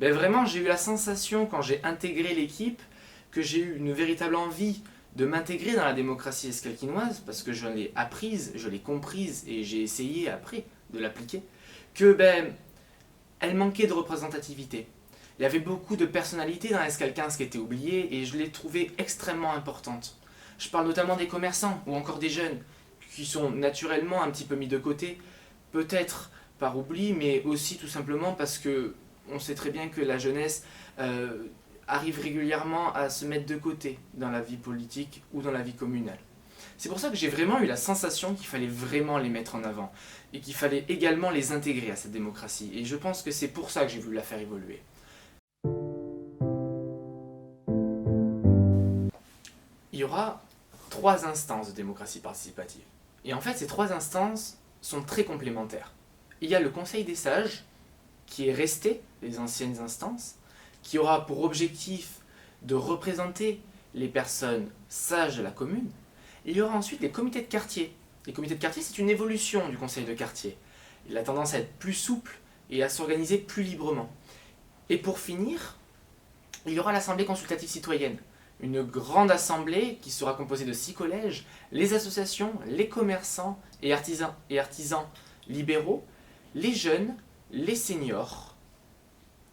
Ben vraiment, j'ai eu la sensation quand j'ai intégré l'équipe que j'ai eu une véritable envie de m'intégrer dans la démocratie escalquinoise parce que je l'ai apprise, je l'ai comprise et j'ai essayé après de l'appliquer, que elle manquait de représentativité. Il y avait beaucoup de personnalités dans l'Escalquince qui étaient oubliées et je l'ai trouvée extrêmement importante. Je parle notamment des commerçants ou encore des jeunes qui sont naturellement un petit peu mis de côté, peut-être par oubli, mais aussi tout simplement parce que on sait très bien que la jeunesse arrive régulièrement à se mettre de côté dans la vie politique ou dans la vie communale. C'est pour ça que j'ai vraiment eu la sensation qu'il fallait vraiment les mettre en avant et qu'il fallait également les intégrer à cette démocratie. Et je pense que c'est pour ça que j'ai voulu la faire évoluer. Il y aura 3 instances de démocratie participative. Et en fait, ces 3 instances sont très complémentaires. Il y a le Conseil des sages, qui est resté des anciennes instances, qui aura pour objectif de représenter les personnes sages de la commune. Il y aura ensuite les comités de quartier. Les comités de quartier, c'est une évolution du conseil de quartier. Il a tendance à être plus souple et à s'organiser plus librement. Et pour finir, il y aura l'Assemblée consultative citoyenne, une grande assemblée qui sera composée de 6 collèges, les associations, les commerçants et artisans libéraux, les jeunes, les seniors,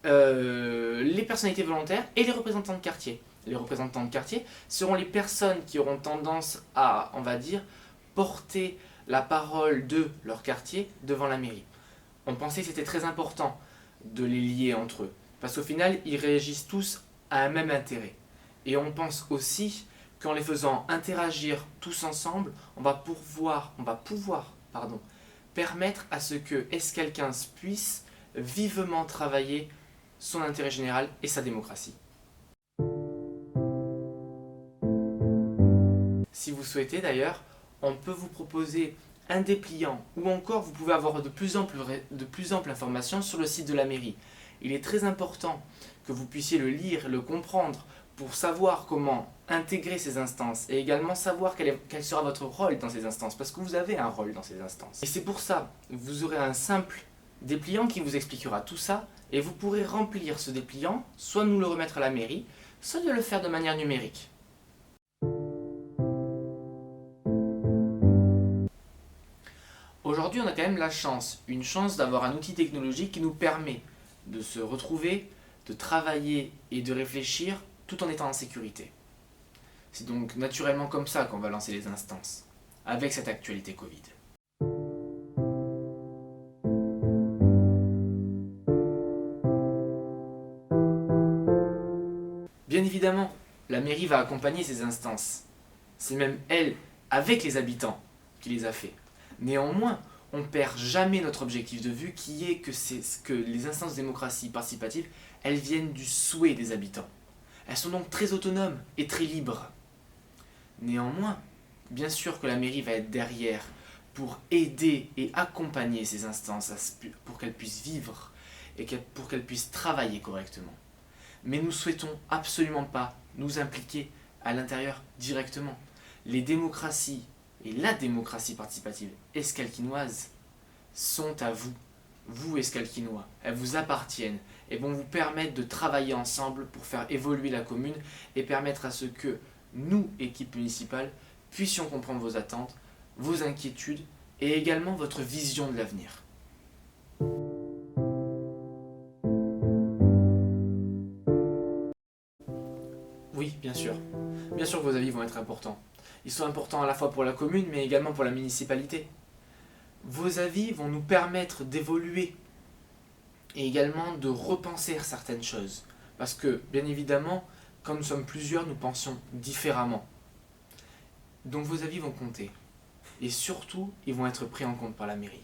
les personnalités volontaires et les représentants de quartier. Les représentants de quartier seront les personnes qui auront tendance à, on va dire, porter la parole de leur quartier devant la mairie. On pensait que c'était très important de les lier entre eux, parce qu'au final, ils réagissent tous à un même intérêt. Et on pense aussi qu'en les faisant interagir tous ensemble, on va pouvoir permettre à ce que Escalquince puisse vivement travailler son intérêt général et sa démocratie. Si vous souhaitez d'ailleurs, on peut vous proposer un dépliant ou encore vous pouvez avoir de plus amples informations sur le site de la mairie. Il est très important que vous puissiez le lire, le comprendre pour savoir comment intégrer ces instances et également savoir quel sera votre rôle dans ces instances parce que vous avez un rôle dans ces instances. Et c'est pour ça, vous aurez un simple dépliant qui vous expliquera tout ça et vous pourrez remplir ce dépliant, soit nous le remettre à la mairie, soit de le faire de manière numérique. Aujourd'hui, on a quand même une chance d'avoir un outil technologique qui nous permet de se retrouver, de travailler et de réfléchir tout en étant en sécurité. C'est donc naturellement comme ça qu'on va lancer les instances, avec cette actualité Covid. Bien évidemment, la mairie va accompagner ces instances. C'est même elle, avec les habitants, qui les a fait. Néanmoins, on ne perd jamais notre objectif de vue qui est que les instances de démocratie participative, elles viennent du souhait des habitants. Elles sont donc très autonomes et très libres. Néanmoins, bien sûr que la mairie va être derrière pour aider et accompagner ces instances pour qu'elles puissent vivre et pour qu'elles puissent travailler correctement. Mais nous ne souhaitons absolument pas nous impliquer à l'intérieur directement. Les démocraties et la démocratie participative escalquinoise sont à vous, vous escalquinois. Elles vous appartiennent et vont vous permettre de travailler ensemble pour faire évoluer la commune et permettre à ce que nous, équipe municipale, puissions comprendre vos attentes, vos inquiétudes et également votre vision de l'avenir. Oui, bien sûr. Bien sûr que vos avis vont être importants. Ils sont importants à la fois pour la commune, mais également pour la municipalité. Vos avis vont nous permettre d'évoluer et également de repenser certaines choses. Parce que, bien évidemment, quand nous sommes plusieurs, nous pensons différemment. Donc vos avis vont compter. Et surtout, ils vont être pris en compte par la mairie.